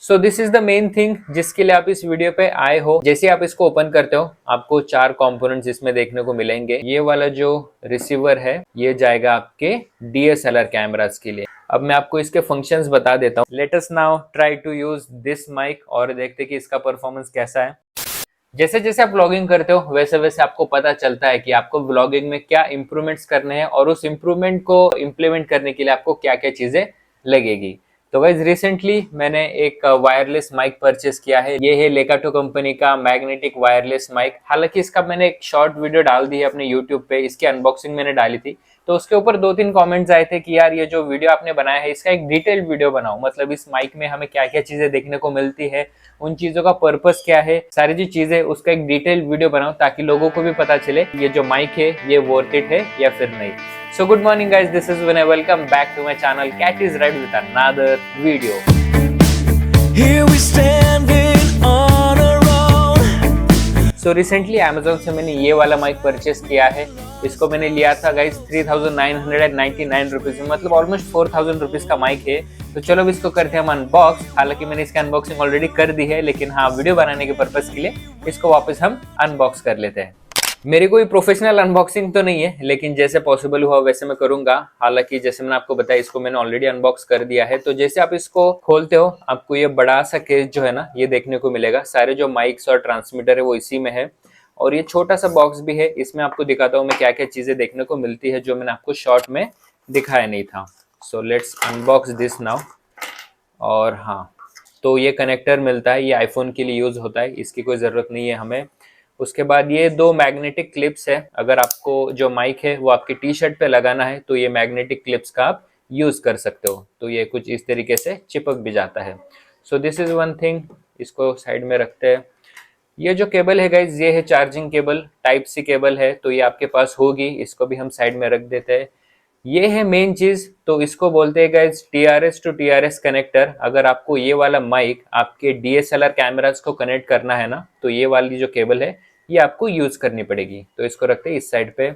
So this is the main thing जिसके लिए आप इस वीडियो पे आए हो। जैसे आप इसको ओपन करते हो आपको चार कंपोनेंट्स इसमें देखने को मिलेंगे। ये वाला जो रिसीवर है ये जाएगा आपके डीएसएलआर कैमरास के लिए। अब मैं आपको इसके फंक्शंस बता देता हूँ। Let us now try to use this mic और देखते कि इसका परफॉर्मेंस कैसा है। जैसे जैसे आप व्लॉगिंग करते हो वैसे वैसे आपको पता चलता है कि आपको व्लॉगिंग में क्या इंप्रूवमेंट्स करने हैं और उस इंप्रूवमेंट को इम्प्लीमेंट करने के लिए आपको क्या क्या चीजें लगेगी। तो गाइस रिसेंटली मैंने एक वायरलेस माइक परचेस किया है। ये है लेकाटो कंपनी का मैग्नेटिक वायरलेस माइक। हालांकि इसका मैंने एक शॉर्ट वीडियो डाल दी है अपने यूट्यूब पे, इसकी अनबॉक्सिंग मैंने डाली थी। तो उसके ऊपर 2-3 कमेंट्स आए थे कि यार ये जो वीडियो आपने बनाया है इसका एक डिटेल्ड वीडियो बनाओ, मतलब इस माइक में हमें क्या क्या चीजें देखने को मिलती है, उन चीजों का पर्पस क्या है, सारी जो चीजें उसका एक डिटेल्ड वीडियो बनाओ ताकि लोगों को भी पता चले ये जो माइक है ये वर्थ इट है या फिर नहीं। So good morning guys, this is Vinay. Welcome back to my channel Cat is Right with another video. Here we standing on our own. So recently Amazon से मैंने ये वाला माइक परचेस किया है। इसको मैंने लिया था गाइस 3999 रुपीज में, मतलब ऑलमोस्ट 4000 रुपीज का माइक है। तो चलो अब इसको करते हैं हम अनबॉक्स। हालांकि मैंने इसका अनबॉक्सिंग ऑलरेडी कर दी है, लेकिन हाँ वीडियो बनाने के पर्पज के लिए इसको वापस हम अनबॉक्स कर लेते हैं। मेरी कोई प्रोफेशनल अनबॉक्सिंग तो नहीं है, लेकिन जैसे पॉसिबल हुआ वैसे मैं करूंगा। हालांकि जैसे मैंने आपको बताया इसको मैंने ऑलरेडी अनबॉक्स कर दिया है। तो जैसे आप इसको खोलते हो आपको ये बड़ा सा केस जो है ना ये देखने को मिलेगा। सारे जो माइक्स और ट्रांसमीटर है वो इसी में है, और ये छोटा सा बॉक्स भी है। इसमें आपको दिखाता हूँ मैं क्या क्या चीजें देखने को मिलती है जो मैंने आपको शॉर्ट में दिखाया नहीं था। So let's unbox this now. और हाँ, तो ये कनेक्टर मिलता है, ये आईफोन के लिए यूज होता है, इसकी कोई जरूरत नहीं है हमें। उसके बाद ये 2 मैग्नेटिक क्लिप्स है। अगर आपको जो माइक है वो आपकी टी शर्ट पे लगाना है तो ये मैग्नेटिक क्लिप्स का आप यूज कर सकते हो। तो ये कुछ इस तरीके से चिपक भी जाता है। So this is one thing. इसको साइड में रखते हैं। ये जो केबल है गाइज ये है charging cable, type C cable है, तो ये आपके पास होगी। इसको भी हम साइड में रख देते हैं। ये है मेन चीज, तो इसको बोलते हैं guys TRS to TRS connector. अगर आपको ये वाला माइक आपके डीएसएलआर कैमरास को कनेक्ट करना है ना तो ये वाली जो केबल है ये आपको यूज करनी पड़ेगी। तो इसको रखते हैं इस साइड पे।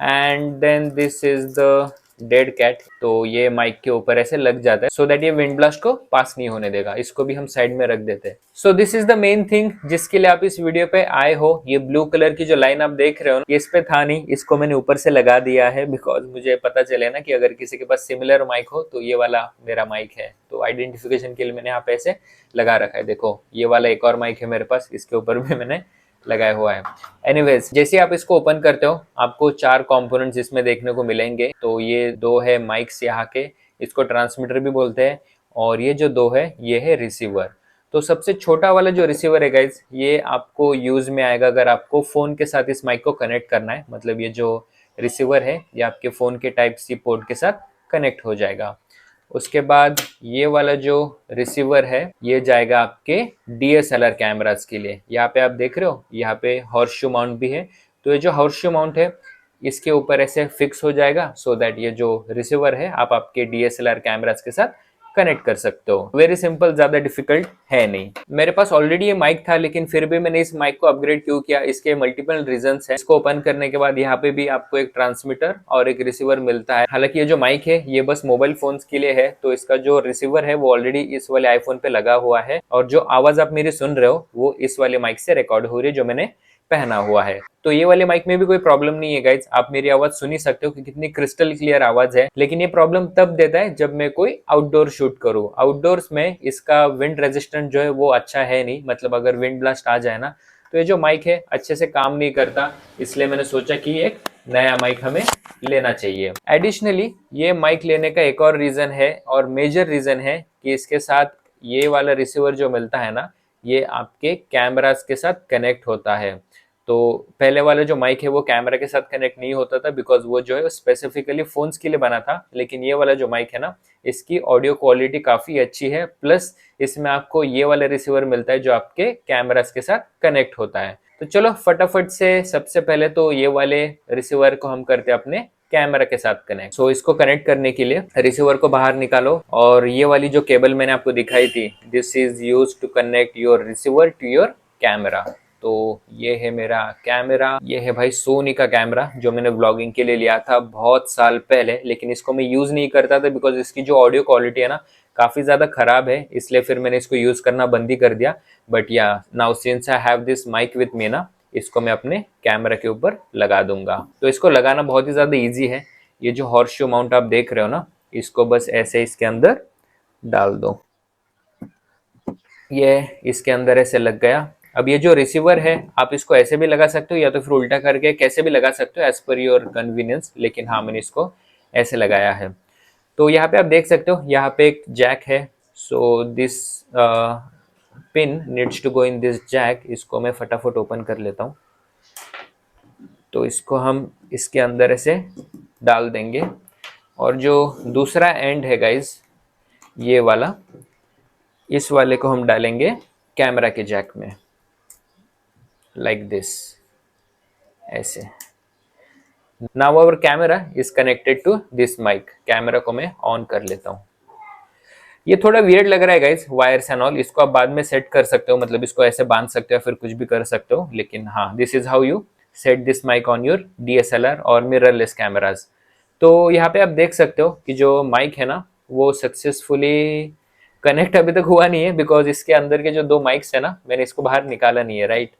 And then this is the dead cat. तो ये माइक के ऊपर ऐसे लग जाता है सो दैट ये विंड ब्लास्ट को पास नहीं होने देगा। इसको भी हम साइड में रख देते हैं। सो this is the main thing जिसके लिए आप इस वीडियो पे आए हो। ये ब्लू कलर की जो लाइन आप देख रहे हो ये इस पे था नहीं, इसको मैंने ऊपर से लगा दिया है बिकॉज मुझे पता चले ना कि अगर किसी के पास सिमिलर माइक हो तो ये वाला मेरा माइक है, तो आइडेंटिफिकेशन के लिए मैंने यहाँ पे ऐसे लगा रखा है। देखो ये वाला एक और माइक है मेरे पास, इसके ऊपर भी मैंने लगाया हुआ है। एनीवेज जैसे आप इसको ओपन करते हो आपको 4 कंपोनेंट्स इसमें देखने को मिलेंगे। तो ये 2 है माइक्स यहाँ के, इसको ट्रांसमीटर भी बोलते हैं, और ये जो 2 है ये है रिसीवर। तो सबसे छोटा वाला जो रिसीवर है गाइज ये आपको यूज में आएगा अगर आपको फोन के साथ इस माइक को कनेक्ट करना है। मतलब ये जो रिसीवर है ये आपके फोन के टाइप सी पोर्ट के साथ कनेक्ट हो जाएगा। उसके बाद ये वाला जो रिसीवर है ये जाएगा आपके डीएसएलआर कैमरास के लिए। यहाँ पे आप देख रहे हो यहाँ पे हॉर्सशू माउंट भी है। तो ये जो हॉर्सशू माउंट है इसके ऊपर ऐसे फिक्स हो जाएगा सो दैट ये जो रिसीवर है आप आपके डीएसएलआर कैमरास के साथ कनेक्ट कर सकते हो। वेरी सिंपल, ज्यादा डिफिकल्ट है नहीं। मेरे पास ऑलरेडी ये माइक था लेकिन फिर भी मैंने इस माइक को अपग्रेड क्यों किया, इसके मल्टीपल रीजंस हैं। इसको ओपन करने के बाद यहाँ पे भी आपको एक ट्रांसमीटर और एक रिसीवर मिलता है। हालांकि ये जो माइक है ये बस मोबाइल फोन्स के लिए है, तो इसका जो रिसीवर है वो ऑलरेडी इस वाले आईफोन पे लगा हुआ है, और जो आवाज आप मेरी सुन रहे हो वो इस वाले माइक से रिकॉर्ड हो रही है जो मैंने पहना हुआ है। तो ये वाले माइक में भी कोई प्रॉब्लम नहीं है गाइज, आप मेरी आवाज सुन ही सकते हो कि कितनी क्रिस्टल क्लियर आवाज है। लेकिन ये प्रॉब्लम तब देता है जब मैं कोई आउटडोर शूट करूँ। आउटडोर्स में इसका विंड रेजिस्टेंट जो है वो अच्छा है नहीं, मतलब अगर विंड ब्लास्ट आ जाए ना तो ये जो माइक है अच्छे से काम नहीं करता। इसलिए मैंने सोचा कि एक नया माइक हमें लेना चाहिए। एडिशनली ये माइक लेने का एक और रीजन है, और मेजर रीजन है कि इसके साथ ये वाला रिसीवर जो मिलता है ना ये आपके कैमरास के साथ कनेक्ट होता है। तो पहले वाला जो माइक है वो कैमरा के साथ कनेक्ट नहीं होता था बिकॉज वो जो है स्पेसिफिकली फोन्स के लिए बना था। लेकिन ये वाला जो माइक है ना इसकी ऑडियो क्वालिटी काफी अच्छी है, प्लस इसमें आपको ये वाला रिसीवर मिलता है जो आपके कैमरास के साथ कनेक्ट होता है। तो चलो फटाफट से सबसे पहले तो ये वाले रिसीवर को हम करते हैं अपने कैमरा के साथ कनेक्ट। सो इसको कनेक्ट करने के लिए रिसीवर को बाहर निकालो, और ये वाली जो केबल मैंने आपको दिखाई थी this is used to connect your receiver to your camera. तो ये है मेरा कैमरा। ये है भाई सोनी का कैमरा जो मैंने व्लॉगिंग के लिए लिया था बहुत साल पहले, लेकिन इसको मैं यूज नहीं करता था बिकॉज इसकी जो ऑडियो क्वालिटी है ना काफ़ी ज़्यादा ख़राब है, इसलिए फिर मैंने इसको यूज़ करना बंद ही कर दिया। But yeah now since I have this mic with me ना, इसको मैं अपने कैमरा के ऊपर लगा दूंगा। तो इसको लगाना बहुत ही ज़्यादा ईजी है। ये जो हॉर्स शू माउंट आप देख रहे हो ना, इसको बस ऐसे इसके अंदर डाल दो। ये इसके अंदर ऐसे लग गया। अब ये जो रिसीवर है, आप इसको ऐसे भी लगा सकते हो या तो फिर उल्टा करके कैसे भी लगा सकते हो, एज पर योर कन्वीनियंस। लेकिन हाँ, मैंने इसको ऐसे लगाया है। तो यहाँ पे आप देख सकते हो, यहाँ पे एक जैक है। So this pin needs to go in this jack. इसको मैं फटाफट ओपन कर लेता हूँ। तो इसको हम इसके अंदर ऐसे डाल देंगे। और जो दूसरा एंड है गाइज, ये वाला, इस वाले को हम डालेंगे कैमरा के जैक में, लाइक दिस, ऐसे। Now our camera is connected to this mic. Camera को मैं ऑन कर लेता हूँ। ये थोड़ा वियर्ड लग रहा है गाइज, वायर्स एंड ऑल। इसको आप बाद में सेट कर सकते हो, मतलब इसको ऐसे बांध सकते हो या फिर कुछ भी कर सकते हो। लेकिन हाँ, this is how you set this mic on your DSLR और मिररलेस कैमराज। तो यहाँ पे आप देख सकते हो कि जो माइक है ना, वो सक्सेसफुली कनेक्ट अभी तक हुआ नहीं है, बिकॉज इसके अंदर के जो दो माइक्स है ना, मैंने इसको बाहर निकाला नहीं है, राइट।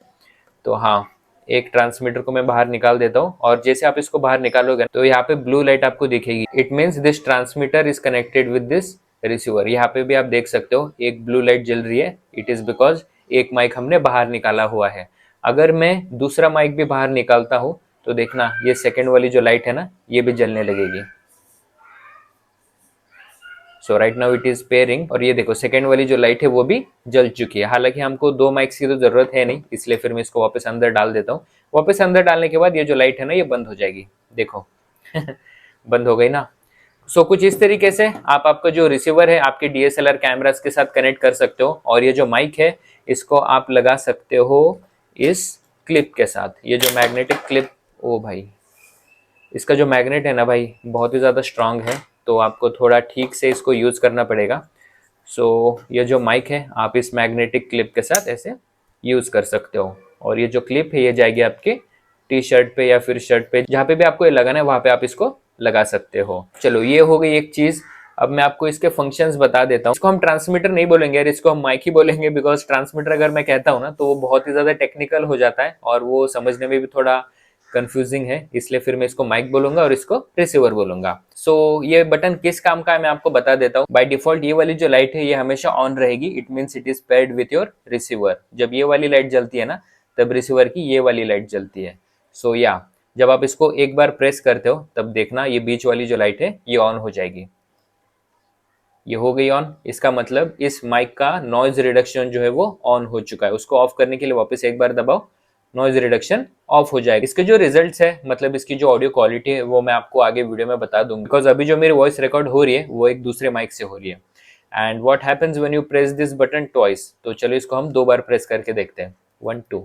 तो हाँ, एक ट्रांसमीटर को मैं बाहर निकाल देता हूँ। और जैसे आप इसको बाहर निकालोगे तो यहाँ पे ब्लू लाइट आपको दिखेगी। It means this transmitter is connected with this receiver. यहाँ पे भी आप देख सकते हो एक ब्लू लाइट जल रही है। इट इज बिकॉज एक माइक हमने बाहर निकाला हुआ है। अगर मैं दूसरा माइक भी बाहर निकालता हूँ तो देखना, ये सेकेंड वाली जो लाइट है ना, ये भी जलने लगेगी। So right now it is pairing. और ये देखो, सेकेंड वाली जो लाइट है वो भी जल चुकी है। हालांकि हमको दो माइक्स की तो जरूरत है नहीं, इसलिए फिर मैं इसको वापस अंदर डाल देता हूँ। वापस अंदर डालने के बाद ये जो लाइट है ना, ये बंद हो जाएगी। देखो बंद हो गई ना। सो कुछ इस तरीके से आप आपका जो रिसीवर है आपके DSLR कैमरास के साथ कनेक्ट कर सकते हो। और ये जो माइक है, इसको आप लगा सकते हो इस क्लिप के साथ। ये जो मैग्नेटिक क्लिप, ओ भाई, इसका जो मैग्नेट है ना भाई, बहुत ही ज़्यादा स्ट्रांग है। तो आपको थोड़ा ठीक से इसको यूज़ करना पड़ेगा। सो ये जो माइक है, आप इस मैग्नेटिक क्लिप के साथ ऐसे यूज़ कर सकते हो। और ये जो क्लिप है, ये जाएगी आपके T-शर्ट पे या फिर शर्ट पे, जहाँ पे भी आपको ये लगाना है वहाँ पे आप इसको लगा सकते हो। चलो, ये हो गई एक चीज़। अब मैं आपको इसके फंक्शंस बता देता हूँ। इसको हम ट्रांसमीटर नहीं बोलेंगे यार, इसको हम माइक ही बोलेंगे। बिकॉज ट्रांसमीटर अगर मैं कहता हूँ ना, तो वो बहुत ही ज़्यादा टेक्निकल हो जाता है और वो समझने में भी थोड़ा कंफ्यूजिंग है। इसलिए फिर मैं इसको माइक बोलूंगा और इसको रिसीवर बोलूंगा। सो ये बटन किस काम का है मैं आपको बता देता हूँ। बाय डिफॉल्ट ये वाली जो लाइट है, ये हमेशा ऑन रहेगी। It means it is paired with your receiver. जब ये वाली लाइट जलती है ना, तब रिसीवर की ये वाली लाइट जलती है। सो या जब आप इसको एक बार प्रेस करते हो, तब देखना ये बीच वाली जो लाइट है ये ऑन हो जाएगी। ये हो गई ऑन। इसका मतलब इस माइक का नॉइज रिडक्शन जो है वो ऑन हो चुका है। उसको ऑफ करने के लिए वापस एक बार दबाओ, नॉइज रिडक्शन ऑफ हो जाएगा। इसके जो रिजल्ट्स है, मतलब इसकी जो ऑडियो क्वालिटी है, वो मैं आपको आगे वीडियो में बता दूंगा। बिकॉज अभी जो मेरी वॉइस रिकॉर्ड हो रही है वो एक दूसरे माइक से हो रही है। And what happens when you press this button twice. तो चलो इसको हम दो बार प्रेस करके देखते हैं। 1 2।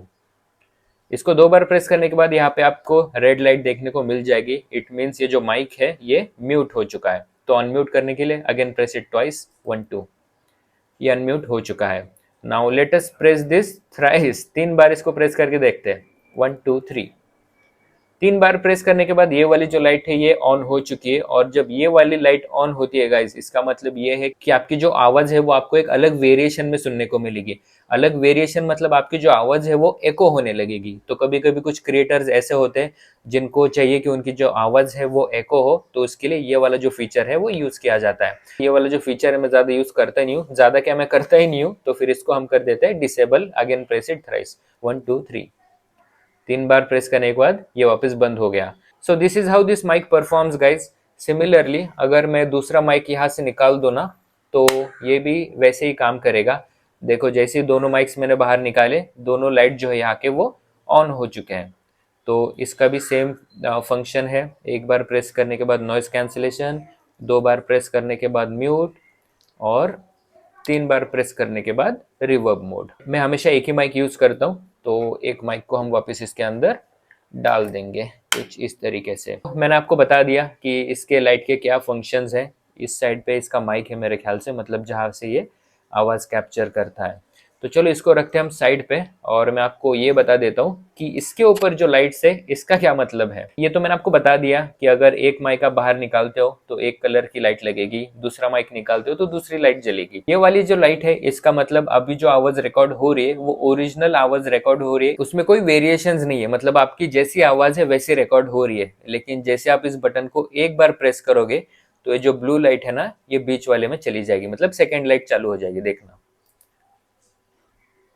इसको दो बार प्रेस करने के बाद यहाँ पे आपको रेड लाइट देखने को मिल जाएगी। इट मीन्स ये जो माइक है ये म्यूट हो चुका है। तो अनम्यूट करने के लिए अगेन प्रेस इट ट्वाइस। 1 2। ये अनम्यूट हो चुका है। Now let us press this thrice. 3 बार इसको प्रेस करके देखते हैं। 1 2 3। 3 बार प्रेस करने के बाद ये वाली जो लाइट है ये ऑन हो चुकी है। और जब ये वाली लाइट ऑन होती है गाइस, इसका मतलब ये है कि आपकी जो आवाज है वो आपको एक अलग वेरिएशन में सुनने को मिलेगी। अलग वेरिएशन मतलब आपकी जो आवाज है वो एको होने लगेगी। तो कभी कभी कुछ क्रिएटर्स ऐसे होते हैं जिनको चाहिए कि उनकी जो आवाज है वो एको हो, तो उसके लिए ये वाला जो फीचर है वो यूज किया जाता है। ये वाला जो फीचर है मैं ज्यादा यूज करता नहीं हूँ। ज्यादा क्या, मैं करता ही नहीं हूँ। तो फिर इसको हम कर देते हैं disable. Again press it thrice. 1 2 3। 3 बार प्रेस करने के बाद ये वापस बंद हो गया। So this is how this mic performs guys. Similarly अगर मैं दूसरा माइक यहाँ से निकाल दूं ना, तो ये भी वैसे ही काम करेगा। देखो, जैसे ही दोनों माइक्स मैंने बाहर निकाले, दोनों लाइट जो है यहाँ के वो ऑन हो चुके हैं। तो इसका भी सेम फंक्शन है। एक बार प्रेस करने के बाद नॉइज कैंसिलेशन, 2 बार प्रेस करने के बाद म्यूट, और 3 बार प्रेस करने के बाद रिवर्ब मोड। मैं हमेशा एक ही माइक यूज करता हूँ। तो एक माइक को हम वापस इसके अंदर डाल देंगे कुछ इस तरीके से। मैंने आपको बता दिया कि इसके लाइट के क्या फंक्शंस हैं। इस साइड पे इसका माइक है मेरे ख्याल से, मतलब जहाँ से ये आवाज़ कैप्चर करता है। तो चलो इसको रखते हैं हम साइड पे, और मैं आपको ये बता देता हूँ कि इसके ऊपर जो लाइट्स है इसका क्या मतलब है। ये तो मैंने आपको बता दिया कि अगर एक माइक आप बाहर निकालते हो तो एक कलर की लाइट लगेगी, दूसरा माइक निकालते हो तो दूसरी लाइट जलेगी। ये वाली जो लाइट है इसका मतलब अभी जो आवाज रिकॉर्ड हो रही है वो ओरिजिनल आवाज रिकॉर्ड हो रही है, उसमें कोई वेरिएशंस नहीं है, मतलब आपकी जैसी आवाज है वैसी रिकॉर्ड हो रही है। लेकिन जैसे आप इस बटन को एक बार प्रेस करोगे तो ये जो ब्लू लाइट है ना ये बीच वाले में चली जाएगी, मतलब सेकेंड लाइट चालू हो जाएगी। देखना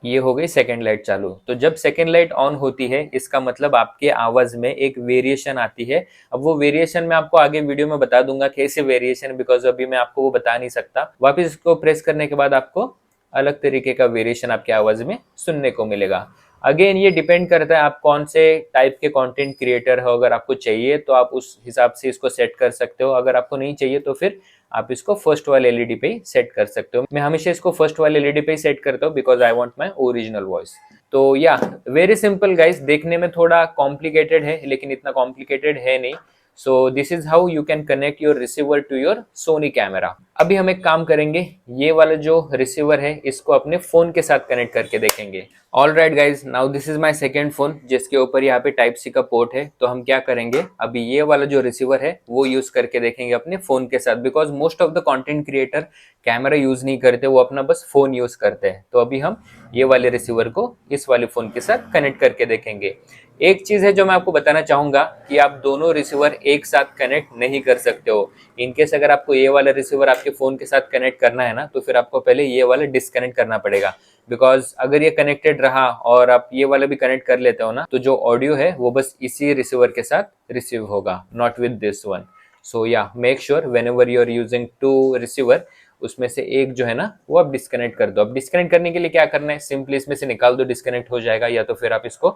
ये हो गई सेकेंड लाइट चालू। तो जब सेकेंड लाइट ऑन होती है इसका मतलब आपके आवाज में एक वेरिएशन आती है। अब वो वेरिएशन मैं आपको आगे वीडियो में बता दूंगा कैसे वेरिएशन, बिकॉज अभी मैं आपको वो बता नहीं सकता। वापस इसको प्रेस करने के बाद आपको अलग तरीके का वेरिएशन आपके आवाज में सुनने को मिलेगा। अगेन ये डिपेंड करता है आप कौन से टाइप के कंटेंट क्रिएटर हो। अगर आपको चाहिए तो आप उस हिसाब से इसको सेट कर सकते हो, अगर आपको नहीं चाहिए तो फिर आप इसको फर्स्ट वाले एलईडी पे ही सेट कर सकते हो। मैं हमेशा इसको फर्स्ट वाले एलईडी पे ही सेट करता हूँ because I want my original voice. तो या वेरी सिंपल गाइस, देखने में थोड़ा कॉम्प्लिकेटेड है लेकिन इतना कॉम्प्लिकेटेड है नहीं। So this is how you can connect your receiver to your Sony camera. अभी हम एक काम करेंगे, ये वाला जो रिसीवर है इसको अपने फोन के साथ कनेक्ट करके देखेंगे। All right guys, now this is my second phone जिसके ऊपर यहाँ पे टाइप सी का पोर्ट है। तो हम क्या करेंगे, अभी ये वाला जो रिसीवर है वो यूज करके देखेंगे अपने फोन के साथ, because most of the content creator camera use नहीं करते, वो अपना बस फोन यूज करते हैं। तो अभी हम ये वाले रिसीवर को इस वाले फोन के साथ कनेक्ट करके देखेंगे। एक चीज है जो मैं आपको बताना चाहूंगा कि आप दोनों रिसीवर एक साथ कनेक्ट नहीं कर सकते हो। इनकेस अगर आपको ये वाला रिसीवर आपके फोन के साथ कनेक्ट करना है ना तो फिर आपको पहले ये वाला डिस्कनेक्ट करना पड़ेगा, बिकॉज अगर ये कनेक्टेड रहा और आप ये वाला भी कनेक्ट कर लेते हो ना तो जो ऑडियो है वो बस इसी रिसीवर के साथ रिसीव होगा, not with this one. So yeah make sure whenever you are using two receiver उसमें से एक जो है ना वो आप डिस्कनेक्ट कर दो। अब डिस्कनेक्ट करने के लिए क्या करना है, सिंपली इसमें से निकाल दो, डिस्कनेक्ट हो जाएगा, या तो फिर आप इसको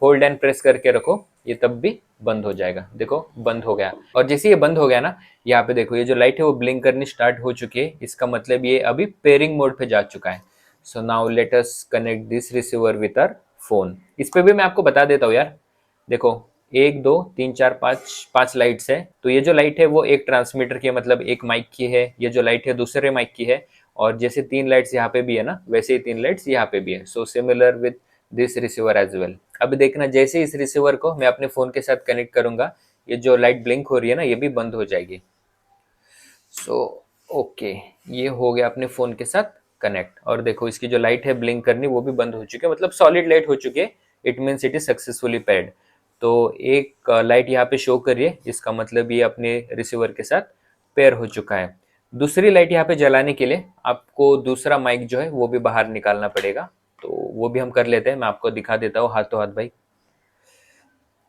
होल्ड एंड प्रेस करके रखो, ये तब भी बंद हो जाएगा। देखो बंद हो गया। और जैसे ये बंद हो गया ना, यहाँ पे देखो ये जो लाइट है वो ब्लिंक करनी स्टार्ट हो चुकी है, इसका मतलब ये अभी पेयरिंग मोड पे जा चुका है। So now let us connect this receiver with our phone. इस पे भी मैं आपको बता देता हूँ यार, देखो 1 2 3 4 5 लाइट्स है। तो ये जो लाइट है वो एक ट्रांसमीटर की है, मतलब एक माइक की है। ये जो लाइट है दूसरे माइक की है, और जैसे 3 लाइट्स यहाँ पे भी है ना वैसे ही 3 लाइट्स यहाँ पे भी है। So similar with this receiver as well. अब देखना जैसे इस रिसीवर को मैं अपने फोन के साथ कनेक्ट करूंगा ये जो लाइट ब्लिंक हो रही है ना ये भी बंद हो जाएगी। सो ओके, ये हो गया अपने फोन के साथ कनेक्ट। और देखो इसकी जो लाइट है ब्लिंक करनी वो भी बंद हो चुकी है, मतलब सॉलिड लाइट हो चुकी है। It means it is successfully paired. तो एक लाइट यहाँ पे शो कर रही है, इसका मतलब ये अपने रिसीवर के साथ पेयर हो चुका है। दूसरी लाइट यहाँ पे जलाने के लिए आपको दूसरा माइक जो है वो भी बाहर निकालना पड़ेगा, तो वो भी हम कर लेते हैं। मैं आपको दिखा देता हूँ हाथों हाथ भाई,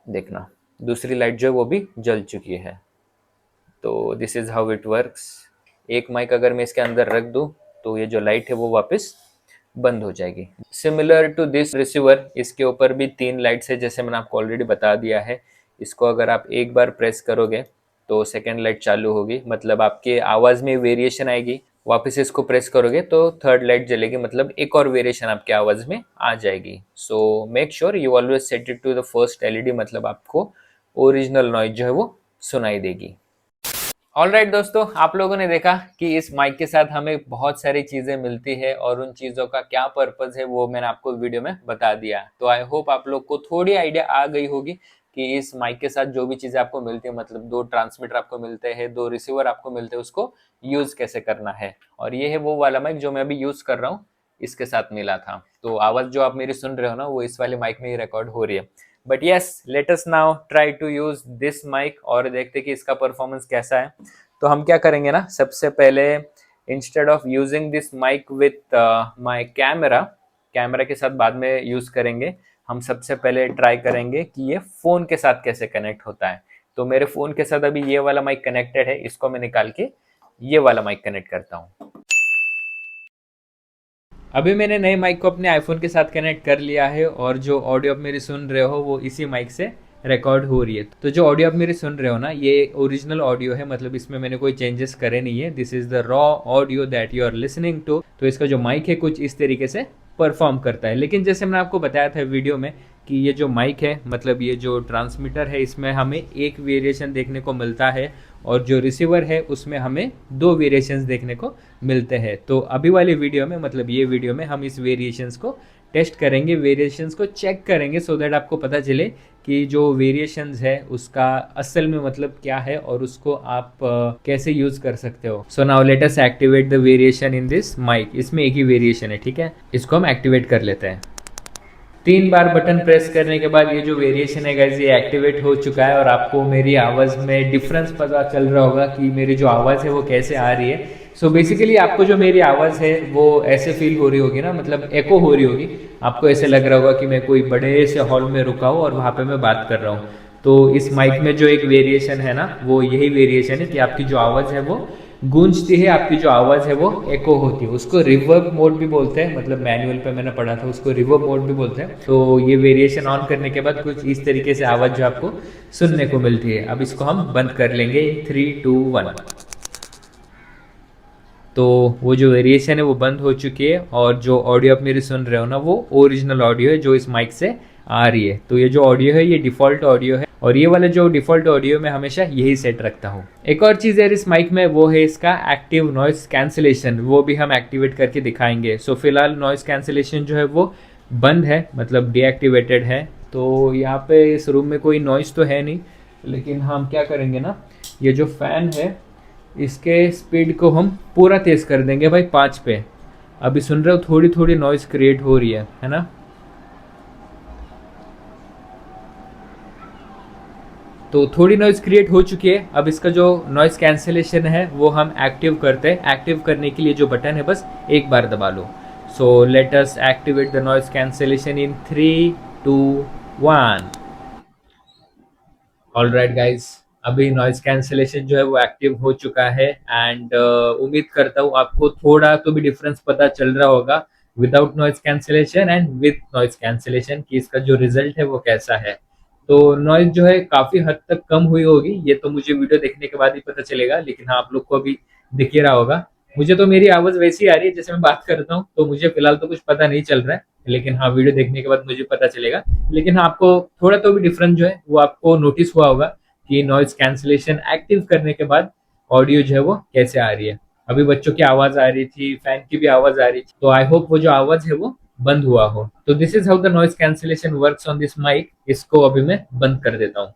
देखना दूसरी लाइट जो है वो भी जल चुकी है। तो this is how it works. एक माइक अगर मैं इसके अंदर रख दूं तो ये जो लाइट है वो वापस बंद हो जाएगी। सिमिलर टू दिस रिसीवर इसके ऊपर भी 3 लाइट्स है, जैसे मैंने आपको ऑलरेडी बता दिया है। इसको अगर आप एक बार प्रेस करोगे तो सेकेंड लाइट चालू होगी, मतलब आपके आवाज़ में वेरिएशन आएगी। वापस इसको प्रेस करोगे तो थर्ड लाइट जलेगी, मतलब एक और वेरिएशन आपके आवाज़ में आ जाएगी। So make sure you always set it to the first LED, मतलब आपको ओरिजिनल नॉइज जो है वो सुनाई देगी। ऑल राइट दोस्तों, आप लोगों ने देखा कि इस माइक के साथ हमें बहुत सारी चीजें मिलती है और उन चीजों का क्या पर्पज है वो मैंने आपको वीडियो में बता दिया। तो आई होप आप लोग को थोड़ी आइडिया आ गई होगी कि इस माइक के साथ जो भी चीजें आपको मिलती है, मतलब 2 ट्रांसमीटर आपको मिलते हैं, 2 रिसीवर आपको मिलते हैं, उसको यूज कैसे करना है। और ये है वो वाला माइक जो मैं अभी यूज कर रहा हूँ, इसके साथ मिला था। तो आवाज जो आप मेरी सुन रहे हो ना वो इस वाले माइक में ही रिकॉर्ड हो रही है। But yes, let us now try to use this mic और देखते कि इसका परफॉर्मेंस कैसा है। तो हम क्या करेंगे ना, सबसे पहले instead of using this mic with my camera के साथ बाद में यूज करेंगे, हम सबसे पहले ट्राई करेंगे कि ये फोन के साथ कैसे कनेक्ट होता है। तो मेरे फोन के साथ अभी ये वाला माइक कनेक्टेड है, इसको मैं निकाल के ये वाला माइक कनेक्ट करता हूँ। अभी मैंने नए माइक को अपने आईफोन के साथ कनेक्ट कर लिया है और जो ऑडियो आप मेरी सुन रहे हो वो इसी माइक से रिकॉर्ड हो रही है। तो जो ऑडियो आप मेरी सुन रहे हो ना ये ओरिजिनल ऑडियो है, मतलब इसमें मैंने कोई चेंजेस करे नहीं है। This is the raw audio that you are listening to. तो इसका जो माइक है कुछ इस तरीके से परफॉर्म करता है। लेकिन जैसे मैंने आपको बताया था वीडियो में कि ये जो माइक है, मतलब ये जो ट्रांसमीटर है, इसमें हमें एक वेरिएशन देखने को मिलता है और जो रिसीवर है उसमें हमें 2 वेरिएशंस देखने को मिलते हैं। तो अभी वाली वीडियो में, मतलब ये वीडियो में, हम इस वेरिएशंस को टेस्ट करेंगे, वेरिएशंस को चेक करेंगे, सो दैट आपको पता चले कि जो वेरिएशंस है उसका असल में मतलब क्या है और उसको आप कैसे यूज कर सकते हो। So now let us activate the variation in this mic. इसमें एक ही वेरिएशन है, ठीक है, इसको हम एक्टिवेट कर लेते हैं। 3 बार बटन प्रेस करने के बाद ये जो वेरिएशन है गाइस ये एक्टिवेट हो चुका है और आपको मेरी आवाज़ में डिफरेंस पता चल रहा होगा कि मेरी जो आवाज़ है वो कैसे आ रही है। सो बेसिकली आपको जो मेरी आवाज़ है वो ऐसे फील हो रही होगी ना, मतलब एको हो रही होगी। आपको ऐसे लग रहा होगा कि मैं कोई बड़े से हॉल में रुका हूँ और वहाँ पे मैं बात कर रहा हूँ। तो इस माइक में जो एक वेरिएशन है ना, वो यही वेरिएशन है कि आपकी जो आवाज़ है वो गूंजती है, आपकी जो आवाज़ है वो एको होती है। उसको रिवर्ब मोड भी बोलते हैं, मतलब मैनुअल पे मैंने पढ़ा था, उसको रिवर्ब मोड भी बोलते हैं। तो ये वेरिएशन ऑन करने के बाद कुछ इस तरीके से आवाज़ जो आपको सुनने को मिलती है। अब इसको हम बंद कर लेंगे 3, 2, 1। तो वो जो वेरिएशन है वो बंद हो चुकी है और जो ऑडियो आप मेरी सुन रहे हो ना वो ओरिजिनल ऑडियो है जो इस माइक से आ रही है। तो ये जो ऑडियो है ये डिफ़ॉल्ट ऑडियो है और ये वाला जो डिफ़ॉल्ट ऑडियो मैं हमेशा यही सेट रखता हूँ। एक और चीज़ है इस माइक में, वो है इसका एक्टिव नॉइस कैंसिलेशन, वो भी हम एक्टिवेट करके दिखाएंगे। सो फिलहाल नॉइस कैंसिलेशन जो है वो बंद है, मतलब डीएक्टिवेटेड है। तो यहाँ पे इस रूम में कोई नॉइस तो है नहीं, लेकिन हम क्या करेंगे ना, ये जो फ़ैन है इसके स्पीड को हम पूरा तेज़ कर देंगे भाई 5 पे। अभी सुन रहे हो थोड़ी थोड़ी नॉइज़ क्रिएट हो रही है ना। तो थोड़ी नॉइज़ क्रिएट हो चुकी है। अब इसका जो नॉइज़ कैंसिलेशन है वो हम एक्टिव करते हैं। एक्टिव करने के लिए जो बटन है बस एक बार दबा लो। So let us activate the noise cancellation in 3, 2, 1। All right guys, अभी नॉइज कैंसिलेशन जो है वो एक्टिव हो चुका है एंड उम्मीद करता हूँ आपको थोड़ा तो भी डिफरेंस पता चल रहा होगा without noise cancellation and with noise cancellation कि इसका जो रिजल्ट है वो कैसा है। तो नॉइज जो है काफी हद तक कम हुई होगी, ये तो मुझे वीडियो देखने के बाद ही पता चलेगा, लेकिन हाँ आप लोग को अभी दिख ही रहा होगा। मुझे तो मेरी आवाज वैसी आ रही है जैसे मैं बात करता हूँ, तो मुझे फिलहाल तो कुछ पता नहीं चल रहा है, लेकिन हाँ वीडियो देखने के बाद मुझे पता चलेगा। लेकिन हाँ आपको थोड़ा तो भी डिफरेंस जो है वो आपको नोटिस हुआ होगा कि नॉइज कैंसिलेशन एक्टिव करने के बाद ऑडियो जो है वो कैसे आ रही है। अभी बच्चों की आवाज आ रही थी, फैन की भी आवाज आ रही थी, तो आई होप वो जो आवाज है वो बंद हुआ हो। तो this is how the noise cancellation works on this mic. इसको अभी मैं बंद कर देता हूँ।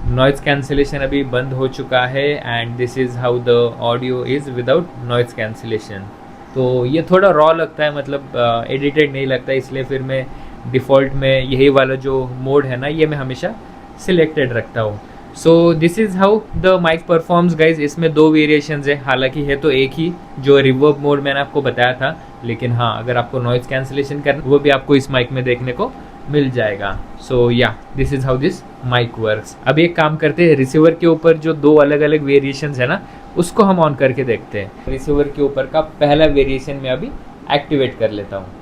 नॉइज कैंसिलेशन अभी बंद हो चुका है and this is how the audio is without noise cancellation. तो ये थोड़ा रॉ लगता है, मतलब एडिटेड नहीं लगता, इसलिए फिर मैं डिफ़ॉल्ट में यही वाला जो मोड है ना ये मैं हमेशा सिलेक्टेड रखता हूँ। So this is how the mic performs guys. इसमें 2 वेरिएशंस है, हालांकि है तो एक ही जो रिवर्ब मोड मैंने आपको बताया था, लेकिन हाँ अगर आपको नॉइज कैंसिलेशन करना वो भी आपको इस माइक में देखने को मिल जाएगा। So yeah this is how this mic works. अब एक काम करते हैं, रिसीवर के ऊपर जो 2 अलग अलग वेरिएशंस है ना उसको हम ऑन करके देखते हैं। रिसीवर के ऊपर का पहला वेरिएशन मैं अभी एक्टिवेट कर लेता हूँ।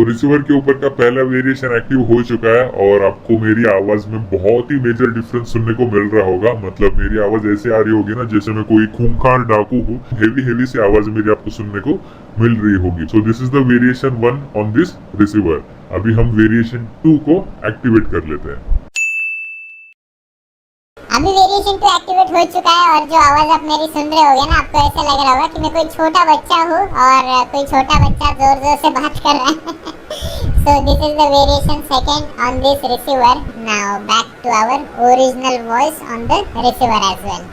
रिसीवर के ऊपर का पहला वेरिएशन एक्टिव हो चुका है और आपको मेरी आवाज में बहुत ही मेजर डिफरेंस सुनने को मिल रहा होगा। मतलब मेरी आवाज ऐसे आ रही होगी ना जैसे मैं कोई खूंखार डाकू हूँ, हेवी सी आवाज मेरी आपको सुनने को मिल रही होगी। सो this is the variation 1 on this receiver. अभी हम वेरिएशन 2 को एक्टिवेट कर लेते हैं। अभी वेरिएशन 2 एक्टिवेट हो चुका है और जो आवाज आप मेरी सुन रहे होगे ना, आपको ऐसा लग रहा होगा कि मैं कोई छोटा बच्चा हूँ और कोई छोटा बच्चा जोर जोर से बात कर रहा है। So this is the variation 2nd on this receiver. Now back to our original voice on the receiver as well.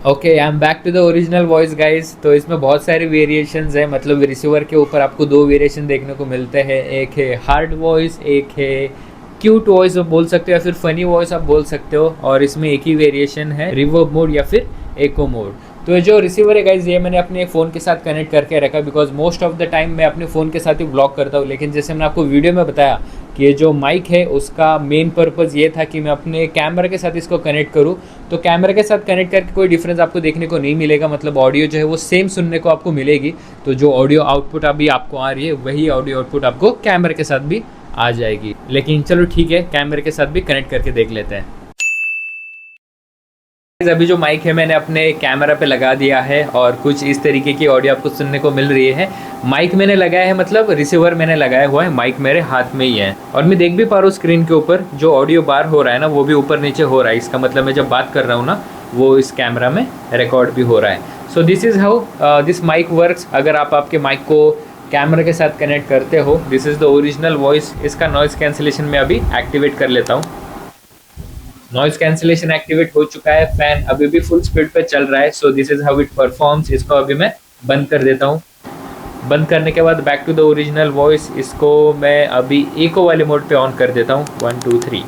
Okay, I am back to the original voice guys. तो इसमें बहुत सारे वेरिएशंस हैं, मतलब रिसीवर के ऊपर आपको 2 variation देखने को मिलते हैं। एक है हार्ड वॉइस, एक है क्यूट वॉइस आप बोल सकते हो या फिर फनी वॉइस आप बोल सकते हो, और इसमें एक ही वेरिएशन है रिवर्ब मोड या फिर एको मोड। तो ये जो रिसीवर है गाइज ये मैंने अपने फ़ोन के साथ कनेक्ट करके रखा, because most of the time मैं अपने फ़ोन के साथ ही ब्लॉग करता हूँ। लेकिन जैसे मैंने आपको वीडियो में बताया कि ये जो माइक है उसका मेन पर्पज़ ये था कि मैं अपने कैमरा के साथ इसको कनेक्ट करूँ। तो कैमरा के साथ कनेक्ट करके कोई डिफरेंस आपको देखने को नहीं मिलेगा, मतलब ऑडियो जो है वो सेम सुनने को आपको मिलेगी। तो जो ऑडियो आउटपुट अभी आपको आ रही है वही ऑडियो आउटपुट आपको कैमरा के साथ भी आ जाएगी। लेकिन चलो ठीक है, कैमरे के साथ भी कनेक्ट करके देख लेते हैं। अभी जो माइक है मैंने अपने कैमरा पे लगा दिया है और कुछ इस तरीके की ऑडियो आपको सुनने को मिल रही है। माइक मैंने लगाया है, मतलब रिसीवर मैंने लगाया हुआ है, माइक मेरे हाथ में ही है और मैं देख भी पा रहा हूँ स्क्रीन के ऊपर जो ऑडियो बार हो रहा है ना वो भी ऊपर नीचे हो रहा है। इसका मतलब मैं जब बात कर रहा हूँ ना वो इस कैमरा में रिकॉर्ड भी हो रहा है। So this is how this mic works. अगर आप आपके माइक को कैमरा के साथ कनेक्ट करते हो, this is the original voice. इसका नॉइज़ कैंसिलेशन में अभी एक्टिवेट कर लेता हूँ। नॉइज़ कैंसिलेशन एक्टिवेट हो चुका है, फैन अभी भी फुल स्पीड पे चल रहा है। So this is how it performs. इसको अभी मैं बंद कर देता हूँ। बंद करने के बाद back to the original voice. इसको मैं अभी इको वाले मोड पे ऑन कर देता हूँ। 1 2 3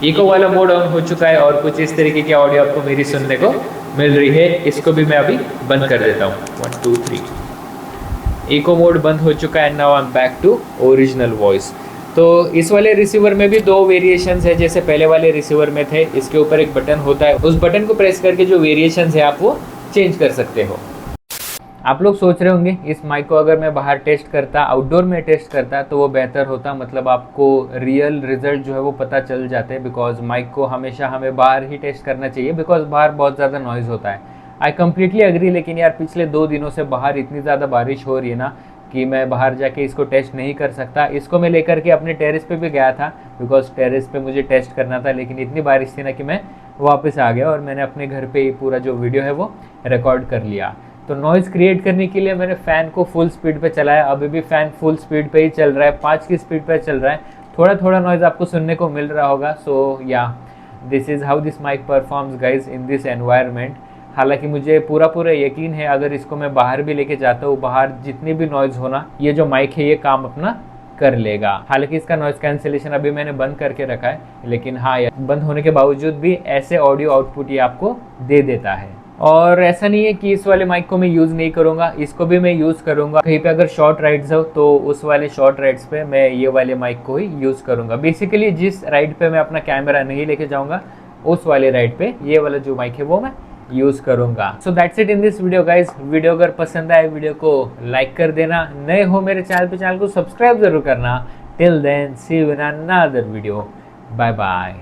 इको वाला मोड ऑन हो चुका है और कुछ इस तरीके की ऑडियो आपको मेरी सुनने को मिल रही है। इसको भी मैं अभी बंद कर देता हूँ। 1 2 3 इको मोड बंद हो चुका है। Now I am back to original voice. तो इस वाले रिसीवर में भी 2 वेरिएशंस है जैसे पहले वाले रिसीवर में थे। इसके ऊपर एक बटन होता है, उस बटन को प्रेस करके जो वेरिएशंस है आप वो चेंज कर सकते हो। आप लोग सोच रहे होंगे इस माइक को अगर मैं बाहर टेस्ट करता, आउटडोर में टेस्ट करता तो वो बेहतर होता, मतलब आपको रियल रिजल्ट जो है वो पता चल जाते हैं। बिकॉज माइक को हमेशा हमें बाहर ही टेस्ट करना चाहिए बिकॉज बाहर बहुत ज़्यादा नॉइज़ होता है। आई कम्प्लीटली अग्री, लेकिन यार पिछले 2 दिनों से बाहर इतनी ज़्यादा बारिश हो रही है ना कि मैं बाहर जाके इसको टेस्ट नहीं कर सकता। इसको मैं लेकर के अपने टेरेस पे भी गया था बिकॉज टेरेस पे मुझे टेस्ट करना था, लेकिन इतनी बारिश थी ना कि मैं वापस आ गया और मैंने अपने घर पे ही पूरा जो वीडियो है वो रिकॉर्ड कर लिया। तो नॉइज़ क्रिएट करने के लिए मैंने फ़ैन को फुल स्पीड पे चलाया। अभी भी फ़ैन फुल स्पीड पे ही चल रहा है, 5 की स्पीड पे चल रहा है। थोड़ा थोड़ा नॉइज़ आपको सुनने को मिल रहा होगा। So yeah this is how this mic performs guys in this environment. हालांकि मुझे पूरा यकीन है अगर इसको मैं बाहर भी लेके जाता हूँ, बाहर जितनी भी नॉइज़ होना ये जो माइक है ये काम अपना कर लेगा। हालांकि इसका नॉइज़ कैंसिलेशन अभी मैंने बंद करके रखा है, लेकिन हाँ यार बंद होने के बावजूद भी ऐसे ऑडियो आउटपुट ये आपको दे देता है। और ऐसा नहीं है कि इस वाले माइक को मैं यूज़ नहीं करूँगा, इसको भी मैं यूज़ करूँगा। कहीं पे अगर शॉर्ट राइड्स हो तो उस वाले शॉर्ट राइड्स पे मैं ये वाले माइक को ही यूज़ करूँगा। बेसिकली जिस राइड पे मैं अपना कैमरा नहीं लेके जाऊँगा उस वाले राइड पे ये वाला जो माइक है वो मैं यूज़ करूँगा। So that's it in this video guys. Video अगर पसंद आए वीडियो को लाइक कर देना, नए हो मेरे चैनल को सब्सक्राइब जरूर करना। Till then see you in another video. Bye bye.